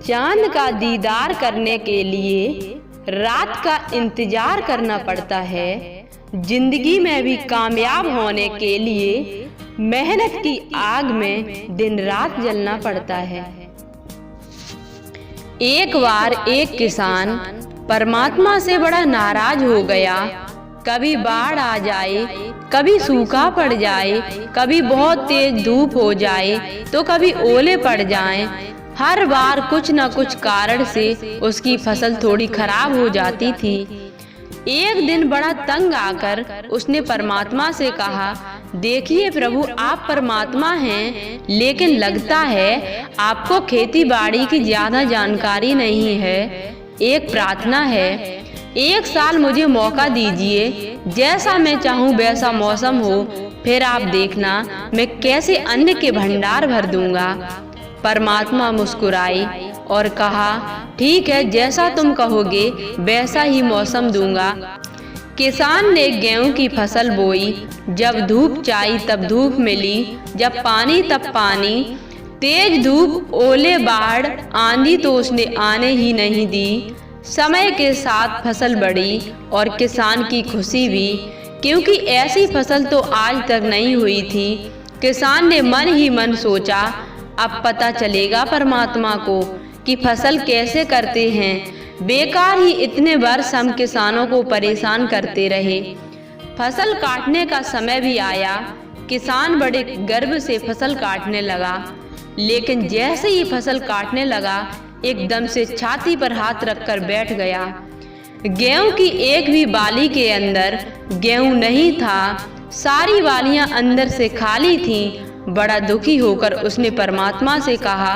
चांद का दीदार करने के लिए रात का इंतजार करना पड़ता है। जिंदगी में भी कामयाब होने के लिए मेहनत की आग में दिन रात जलना पड़ता है। एक बार एक किसान परमात्मा से बड़ा नाराज हो गया। कभी बाढ़ आ जाए, कभी सूखा पड़ जाए, कभी बहुत तेज धूप हो जाए तो कभी ओले पड़ जाएं। हर बार कुछ न कुछ कारण से उसकी फसल थोड़ी खराब हो जाती थी। एक दिन बड़ा तंग आकर उसने परमात्मा से कहा, देखिए प्रभु, आप परमात्मा हैं, लेकिन लगता है आपको खेती बाड़ी की ज्यादा जानकारी नहीं है। एक प्रार्थना है, एक साल मुझे मौका दीजिए, जैसा मैं चाहूँ वैसा मौसम हो, फिर आप देखना मैं कैसे अन्न के भंडार भर दूंगा। परमात्मा मुस्कुराई और कहा, ठीक है, जैसा तुम कहोगे वैसा ही मौसम दूंगा। किसान ने गेहूं की फसल बोई। जब धूप चाहिए तब धूप मिली, जब पानी तब पानी। तेज धूप, ओले, बाढ़, आंधी तो उसने आने ही नहीं दी। समय के साथ फसल बढ़ी और किसान की खुशी भी, क्योंकि ऐसी फसल तो आज तक नहीं हुई थी। किसान ने मन ही मन सोचा, अब पता चलेगा परमात्मा को कि फसल कैसे करते हैं। बेकार ही इतने वर्ष हम किसानों को परेशान करते रहे। फसल काटने का समय भी आया। किसान बड़े गर्व से फसल काटने लगा, लेकिन जैसे ही फसल काटने लगा एकदम से छाती पर हाथ रखकर बैठ गया। गेहूं की एक भी बाली के अंदर गेहूं नहीं था। सारी बालियां अंदर से खाली थीं। बड़ा दुखी होकर उसने परमात्मा से कहा,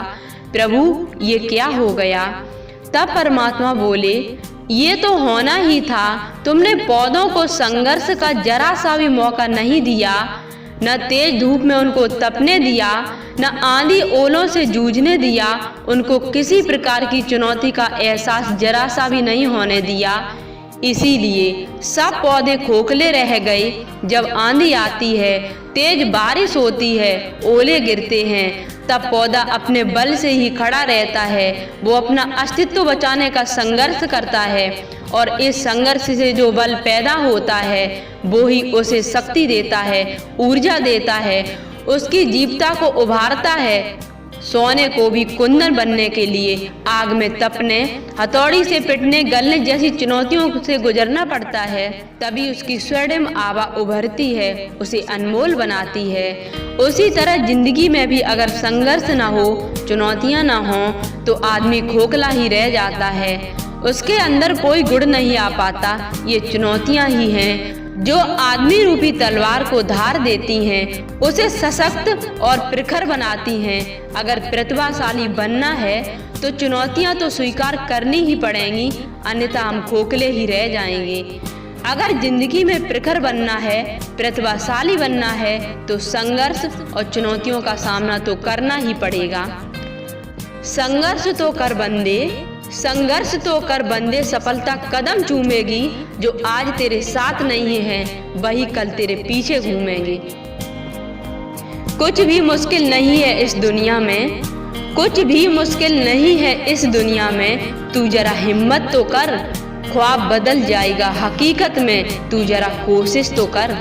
प्रभु ये क्या हो गया? तब परमात्मा बोले, ये तो होना ही था। तुमने पौधों को संघर्ष का जरा सा भी मौका नहीं दिया, न तेज धूप में उनको तपने दिया, न आंधी ओलों से जूझने दिया। उनको किसी प्रकार की चुनौती का एहसास जरा सा भी नहीं होने दिया। इसीलिए सब पौधे खोखले रह गए। जब आंधी आती है, तेज बारिश होती है, ओले गिरते हैं, तब पौधा अपने बल से ही खड़ा रहता है। वो अपना अस्तित्व बचाने का संघर्ष करता है और इस संघर्ष से जो बल पैदा होता है वो ही उसे शक्ति देता है, ऊर्जा देता है, उसकी जीवता को उभारता है। सोने को भी कुंदन बनने के लिए आग में तपने, हथौड़ी से पिटने, गलने जैसी चुनौतियों से गुजरना पड़ता है, तभी उसकी स्वर्णिम आभा उभरती है, उसे अनमोल बनाती है। उसी तरह जिंदगी में भी अगर संघर्ष ना हो, चुनौतियां ना हो, तो आदमी खोखला ही रह जाता है। उसके अंदर कोई गुण नहीं आ पाता। ये चुनौतियां ही हैं जो आदमी रूपी तलवार को धार देती हैं, उसे सशक्त और प्रखर बनाती हैं। अगर प्रतिभाशाली बनना है तो चुनौतियां तो स्वीकार करनी ही पड़ेंगी, अन्यथा हम खोखले ही रह जाएंगे। अगर जिंदगी में प्रखर बनना है, प्रतिभाशाली बनना है, तो संघर्ष और चुनौतियों का सामना तो करना ही पड़ेगा। संघर्ष तो कर बंदे, सफलता कदम चूमेगी। जो आज तेरे साथ नहीं है वही कल तेरे पीछे घूमेंगे। कुछ भी मुश्किल नहीं है इस दुनिया में, कुछ भी मुश्किल नहीं है इस दुनिया में। तू जरा हिम्मत तो कर, ख्वाब बदल जाएगा हकीकत में। तू जरा कोशिश तो कर।